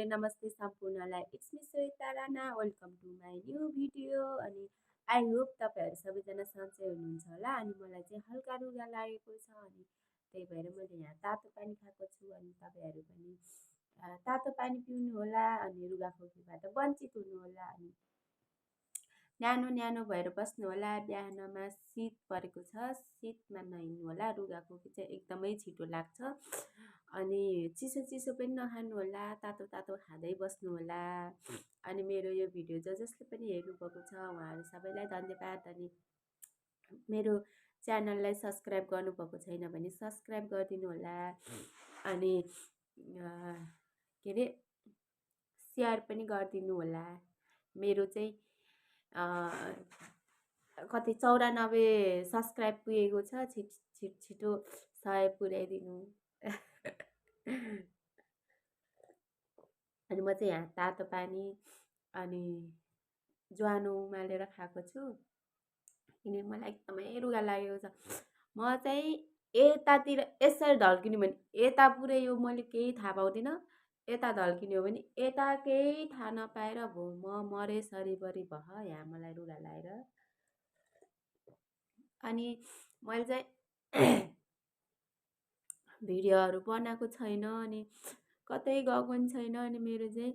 नमस्ते सम्पूर्णलाई। It's me Shweta Rana. Welcome to my new video. अनि आई होप तपाईँहरू सबैजना सन्चै हुनुहुन्छ होला। अनि मलाई चाहिँ हल्का रुगा लागेको छ, अनि त्यही भएर मैले यहाँ तातो पानी खाएको छु। अनि तपाईँहरू पनि तातो पानी पिउनु होला, अनि रुगाखोकीबाट वञ्चित हुनु होला। अनि न्यानो न्यानो भएर बस्नु होला। बिहानमा शीत परेको छ, शीतमा नहिँड्नु होला। रुगाखोकी चाहिँ एकदमै छिटो लाग्छ। अनि चिसो चिसो पनि नखानु होला, तातो तातो खाँदै बस्नु होला। अनि मेरो यो भिडियो जसले पनि हेर्नुभएको छ उहाँहरू सबैलाई धन्यवाद। अनि मेरो च्यानललाई सब्सक्राइब गर्नुभएको छैन भने सब्सक्राइब गरिदिनु होला। अनि के अरे सेयर पनि गरिदिनु होला। मेरो चाहिँ कति 94 सब्सक्राइब पुगेको छ। छिटो 100 पुर्याइदिनु। अनि म चाहिँ यहाँ तातो पानी अनि ज्वानो उमालेर खाएको छु, किनकि मलाई एकदमै रुगा लागेको छ। म चाहिँ यतातिर यसरी ढल्किनु भने यता पुरै यो मैले केही थाहा पाउँदिनँ, यता ढल्किने हो भने यता केही थाहा नपाएर भो म मरे सरीबरी भह यहाँ मलाई रुगा लागेर। अनि मैले चाहिँ भिडियोहरू बनाएको छैन, अनि कतै गएको पनि छैन। अनि मेरो चाहिँ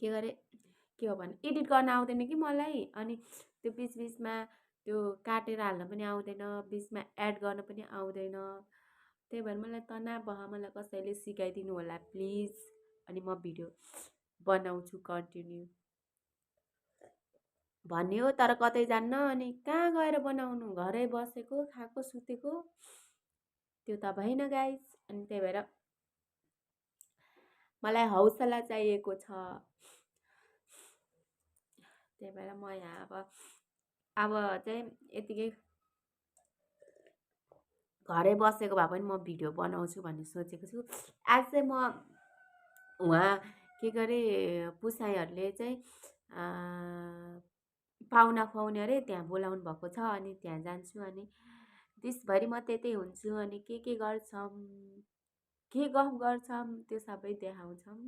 के हो भने एडिट गर्न आउँदैन कि मलाई। अनि त्यो बिचबिचमा त्यो काटेर हाल्न पनि आउँदैन, बिचमा एड गर्न पनि आउँदैन। त्यही भएर मलाई तनाव भयो। मलाई कसैले सिकाइदिनु होला प्लिज। अनि म भिडियो बनाउँछु कन्टिन्यू भन्ने हो, तर कतै जान्न। अनि कहाँ गएर बनाउनु, घरै बसेको खाएको सुतेको त्यो त भएन गाइस। अनि त्यही भएर मलाई हौसला चाहिएको छ। त्यही भएर म यहाँ अब चाहिँ यतिकै घरै बसेको भए पनि म भिडियो बनाउँछु भन्ने सोचेको छु। आज चाहिँ म उहाँ के गरे पुसाइहरूले चाहिँ पाहुना खुवाउने अरे, त्यहाँ बोलाउनु भएको छ। अनि त्यहाँ जान्छु। अनि दिसभरि म त्यतै हुन्छु। अनि के गर्छौँ, के गफ गर्छौँ त्यो सबै देखाउँछौँ।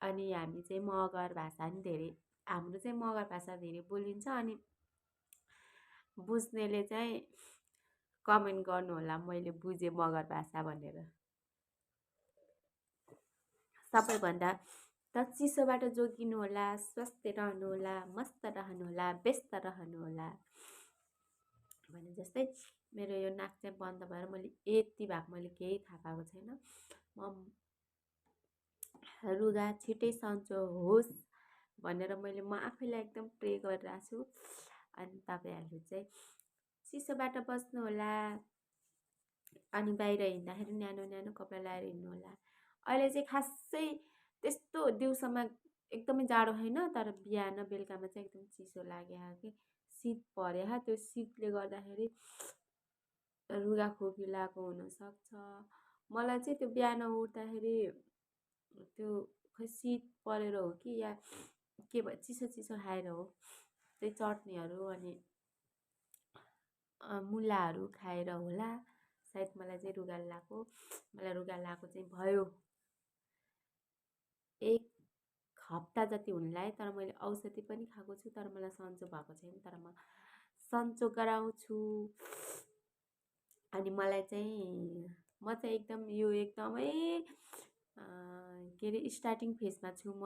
अनि हामी चाहिँ मगर भाषा नि धेरै, हाम्रो चाहिँ मगर भाषा धेरै बोलिन्छ। अनि बुझ्नेले चाहिँ कमेन्ट गर्नु होला मैले बुझेँ मगर भाषा भनेर। सबैभन्दा त चिसोबाट जोगिनु होला, स्वस्थ रहनु होला, मस्त रहनु होला, व्यस्त रहनु होला भने जस्तै मेरो यो नाक चाहिँ बन्द भएर मैले यति भएको मैले केही थाहा पाएको छैन। म रुगा छिटै सन्चो होस् भनेर म आफैलाई एकदम प्रे गरिरहेको छु। अनि तपाईँहरूले चाहिँ चिसोबाट बस्नु होला। अनि बाहिर हिँड्दाखेरि न्यानो न्यानो कपडा लगाएर हिँड्नु होला। अहिले चाहिँ खासै त्यस्तो दिउँसोमा एकदमै जाडो होइन, तर बिहान बेलुकामा चाहिँ एकदम चिसो लाग्यो कि शीत पर्यो। त्यो शीतले गर्दाखेरि रुगाखोकी लागेको हुनसक्छ। मलाई चाहिँ त्यो बिहान उठ्दाखेरि त्यो खै शीत परेर हो कि या के भयो, चिसो चिसो खाएर हो। त्यही चट्नीहरू अनि मुलाहरू खाएर होला सायद मलाई चाहिँ रुगा लागेको। मलाई रुगा लागेको चाहिँ भयो 1 हप्ता जति हुन लाग्यो, तर मैले औषधि पनि खाएको छु, तर मलाई सन्चो भएको छैन। तर म सन्चो गराउँछु। अनि मलाई चाहिँ म चाहिँ एकदम यो एकदमै के अरे स्टार्टिङ फेजमा छु म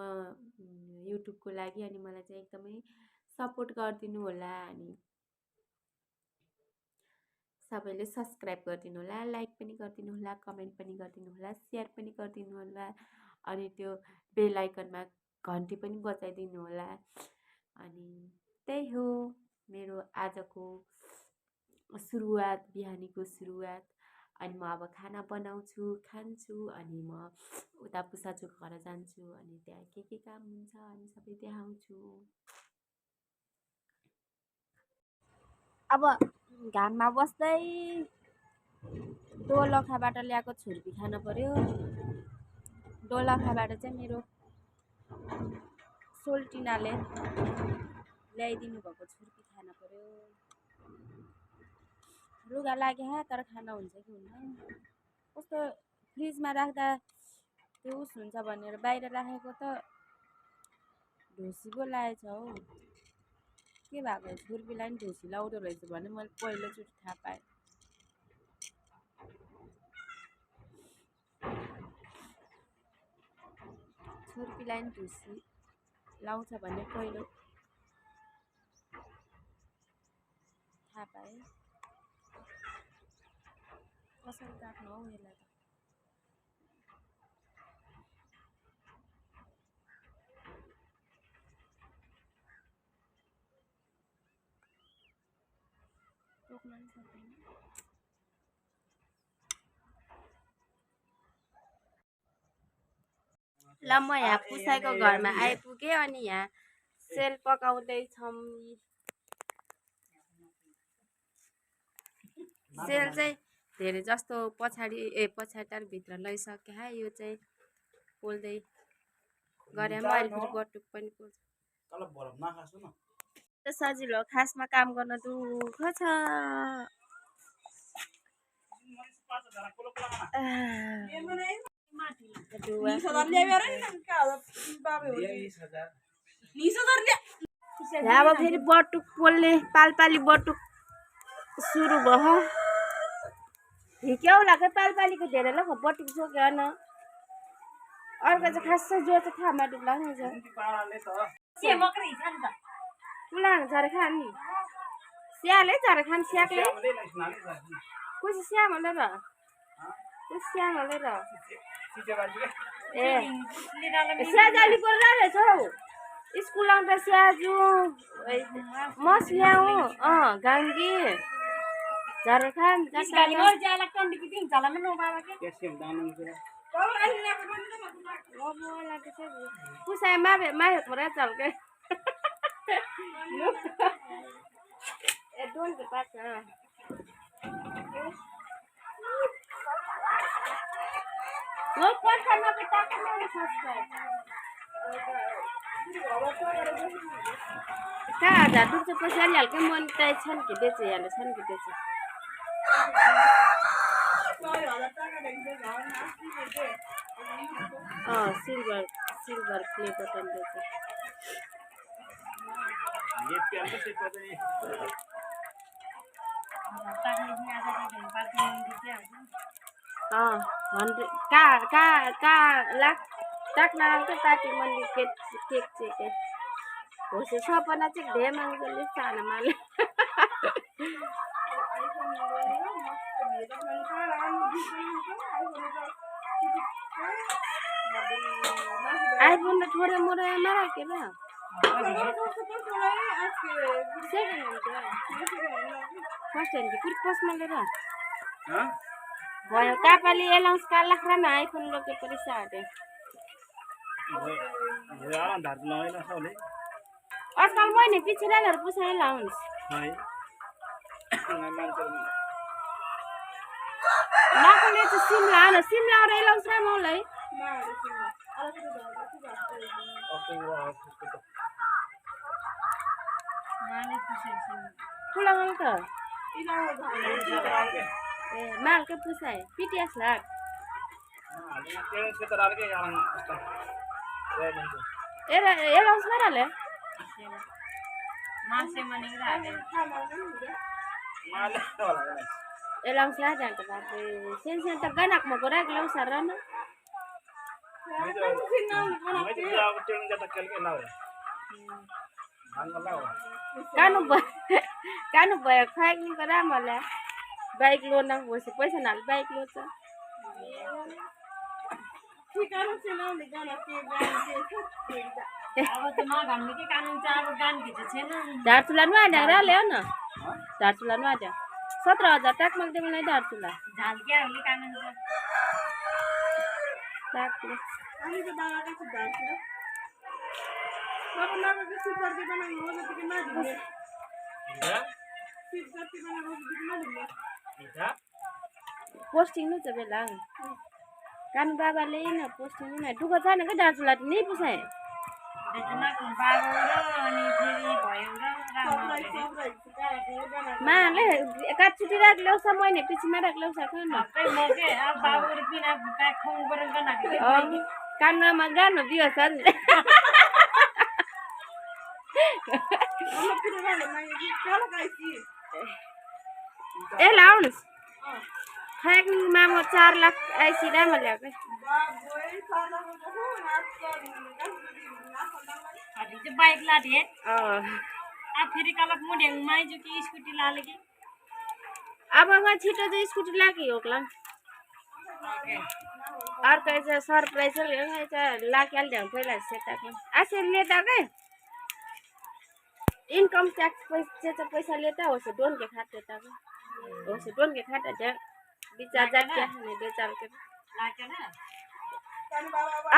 युट्युबको लागि। अनि मलाई चाहिँ एकदमै सपोर्ट गरिदिनु होला। अनि सबैले सब्सक्राइब गरिदिनु होला, लाइक पनि गरिदिनु होला, कमेन्ट पनि गरिदिनु होला, सेयर पनि गरिदिनु होला। अनि त्यो बेल आइकनमा घन्टी पनि बजाइदिनु होला। अनि त्यही हो मेरो आजको सुरुवात, बिहानीको सुरुवात। अनि म अब खाना बनाउँछु, खान्छु। अनि म उता पुसाचोको घर जान्छु। अनि त्यहाँ के काम हुन्छ अनि सबै देखाउँछु। अब घाममा बस्दै दोलखाबाट ल्याएको छुर्पी खान पर्यो। दोलखाबाट चाहिँ मेरो सोल्टिनाले ल्याइदिनु भएको छुर्पी खान पर्यो। रुगा लाग्यो तर खाना हुन्छ कि हुन्न, कस्तो फ्रिजमा राख्दा त्यो उस हुन्छ भनेर बाहिर राखेको त ढुसी पो लागेछ हौ। के भएको छुर्पीलाई पनि ढुसी लाउँदो रहेछ भने मैले पहिलोचोटि थाहा पाएँ। छुर्पीलाई पनि ढुसी लाउँछ भने पहिलो थाहा पाएँ। कसरी काट्नु हौ यसलाई त। टोक्न पनि सक्दैन। ल म यहाँ पुसाइको घरमा आइपुगेँ अनि यहाँ सेल पकाउँदैछौँ। सेल चाहिँ धेरै जस्तो पछाडि भित्र लैसक्यो। यो चाहिँ पोल्दै गरेमा अहिले फेरि बटुक पनि पोल्छ। सजिलो खासमा काम गर्न दुःख छ। अब फेरि बटुक पोल्ने पालपाली बटुक सुरु भयो। हिक्याउ लाग्यो पालपालीको धेरै ल बटुक सोक्यो न। अर्को चाहिँ खासै जो चाहिँ थामा डुब्ला नि छ। कुलाङ झरे खान नि स्याले झरे खान स्याकले कुछ स्याम होला र कुछ स्याम होला र ए स्याजाली पर रहेछ हौ स्कुल आउँदा स्याजु म स्याउ गाङ्गी झरे खान जसले म ज्याला कन्डी कि दिन जाला म नबाबा के केसिम दानु पुसाय मावे थोड़ा चल के ए डोल के पास लो पछा न पे टाका न सब्सक्राइब का आधा दुख पैसा हालके मोनेटाइज छन् कि बेचे याले छन् कि बेचे सिल्भर प्ले बटन बेचे ये कैसे से कर रही का लाख टाक्ना के ताकि मन केक चेक होसे सपना चाहिँ धे मान्छेले साना माले आइफोन थोड़े मोरे मारा के ना फर्स्ट हैंड की पूरी पोस्ट में ले रहा भयो कापाली एलाउन्स का लखरा ना आइफोन लोग के परिसा आते यार धार लगाइला सबले आजकल मैले पिछिराहरु पुछाइ एलाउन्स है नाकोले चाहिँ सिमला र एलाउन्स र मलाई पुलाङ त ए माल के पुसाए पिटिएस लाग एरा एलाउन्स माराले मासे मने राले माले एलाउन्स ला जान्छ बाबे सेन त गनाक म गोरा ग्लाउस र न कानु भयो खाइक नि करा मलाई बाइक लोन होसे पैसा नाल बाइक लो छ ठिकाना छैन नि गाना के अब त म घामले के कानुन चाहिँ अब गान भित्र छैन झारचुला नु आडा र ल्याउ न झारचुला नु आडा 17000 टाक मैले मलाई झारचुला झाल के हामीले कानुन टाक अनि त बाबा का झारचुला बाबा नाम के सुपर के बना हो जति के ना दिले सिट जति बना हो जति के ना दिले पोस्टिङ नु त बेला कानु बाबाले न पोस्टिङ न दुख छैन के झारचुला नि पुसाए माले एकचोटि राख ल्याउँछ महिने पिछिमा राख ल्याउँछ कानमा गानो बियो छ नि ए लाउनुहोस् फ्याक्टिङमा म 4 लाख आइसी राम्रो ल्याएको बाइक लाथे फेरि कलक मुडेङ माइजु कि स्कुटी लाले कि अब छिटो चाहिँ स्कुटी लागे होक्ला अर्को चाहिँ सरप्राइज लागिहाल्यो पहिला सेताको आसे लेता के इनकम टैक्स पैसा लेता हो से डोन के खाते तक हो से डोन के खाते जा बिचार जा क्या है दे चाल के लाके ना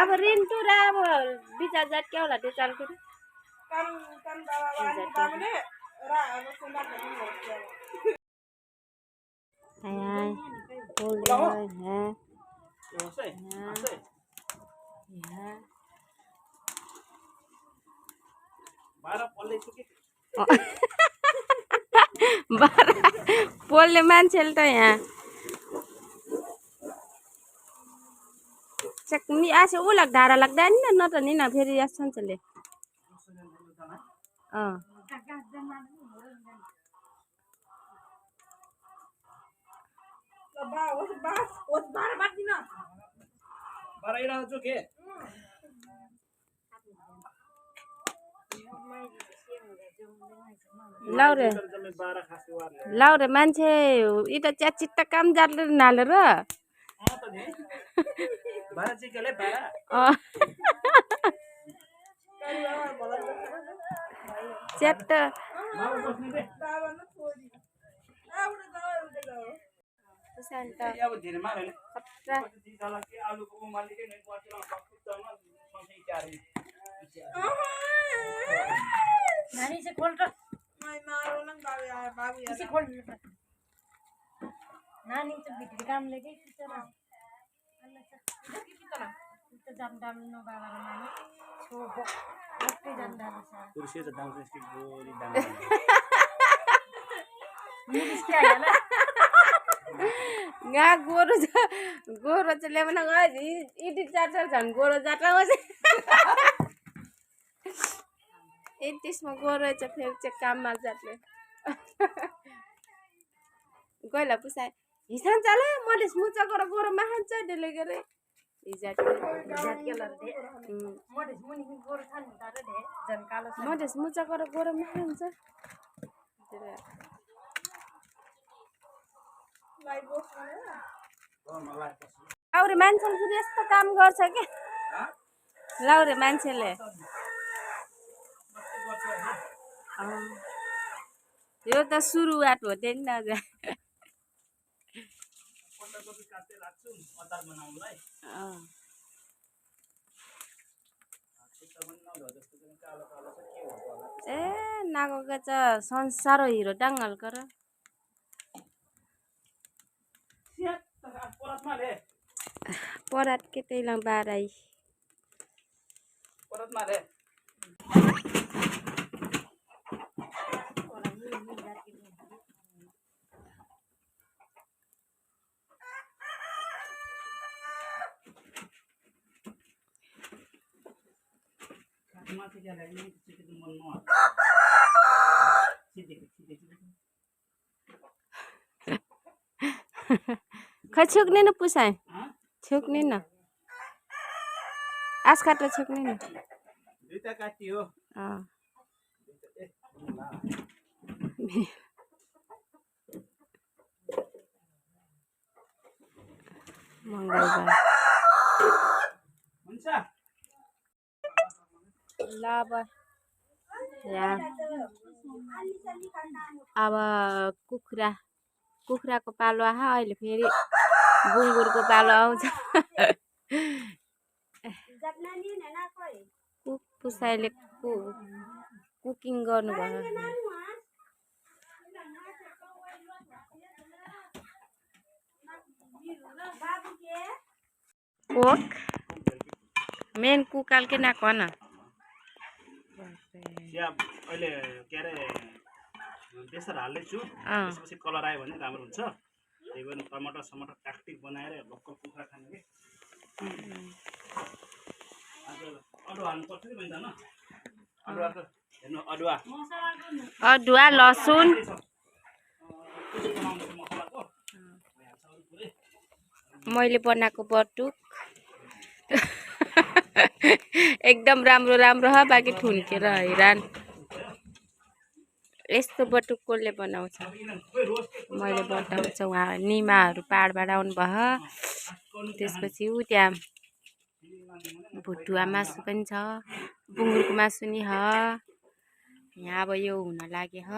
अब ऋण तो रा अब बिचार जा क्या होला दे चाल के kan bawa wani bamne ra alo sunda kan hai बोल रहा है पोलले मान्छेले त यहाँ चक्नी आसे ऊ लग धारा लाग्दैन न त नि न फेरि यासन्छले लाउरे मान्छे इ त च्याचिट्टा काम जाले नालेर च्याट नानी से खोल र इसे खोल नानी तो भित्री काम लेके किचरा अल्लाह से कितना तो जमदाम नो बाबा नानी छो बक्के जमदाम छ कुर्सी त दाम चाहिँ गोरी दाम मिस क्या है ना गा गोरो चाहिँ ल्याउन गयो इटी चार झन् गोरो जात्रा हो ए त्यसमा गोरो चाहिँ फेरि चाहिँ काममा जात्ले गइला पुसाए हिसान चला मलेस मुचा गोरो माहान्छ डेले गरे जात के लर्दे मोडेस मुनि गोरो छन् तारे दे जन कालो मलेस मुचा गोरो माहान्छ लाउरे मान्छेले फेरि यस्तो काम गर्छ के लाउरे मान्छेले यो त सुरुवात हो नि न ए नागो त संसार हिरो डाङ्गल कर परात के त्यही बाराई खै छुक्ने न पुसाए छुक्ने न आस काट्र छुक्ने न दुईटा काटियो मंगलबार हुन्छ लाभ या अब कुखुराको पालो आहा अहिले फेरि बुङ्गुरको पालो आउँछ पुसाइले कुकिङ गर्नुभयो कुक मेन कुकाल के ना कौन चिया अहिले के अरे बेसर हाल्दैछु त्यसपछि कलर आयो भने राम्रो हुन्छ त्यही भएर टमाटर समाटर काटपिट बनाएर भक्कल कुखुरा खाने कि अदुवा हाल्नुपर्छ कि बहिनी न अदुवा त हेर्नु अदुवा लसुन मैले बनाएको बटुक एकदम राम्रो राम्रो हो बाँकी ठुन्केर हैरान यस्तो बटुक कसले बनाउँछ मैले बताउँछु उहाँ निमाहरू पाहाडबाट आउनुभयो त्यसपछि ऊ त्यहाँ भुटुवा मासु पनि छ बुङ्गुरको मासु नि ह यहाँ अब यो हुन लाग्यो ह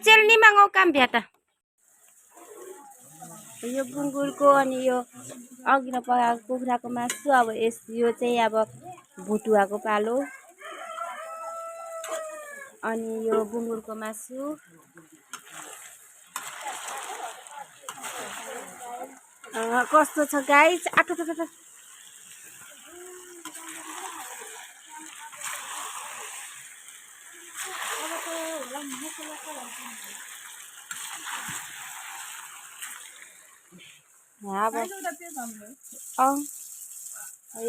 चेल नि मागौ काम भ्या त यो बुङ्गुरको अनि यो अघि न पकाएको कुखुराको मासु अब यो चाहिँ अब भुटुवाको पालो अनि यो बुङ्गुरको मासु कस्तो छ गाइस आटो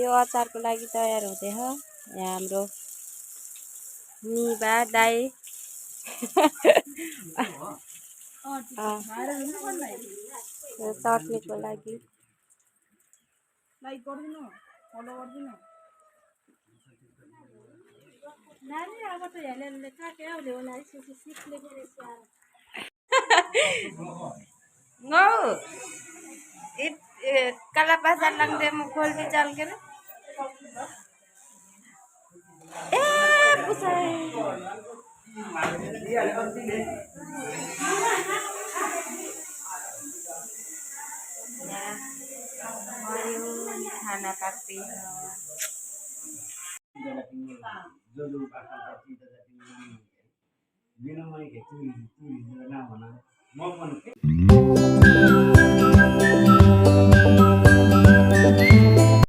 यो अचारको लागि तयार हुँदै हो यहाँ हाम्रो निबा दाई चटनीको लागि काला पासा लंगदे मुखोल भी चल के ए पुसाई खाना पाक्दै म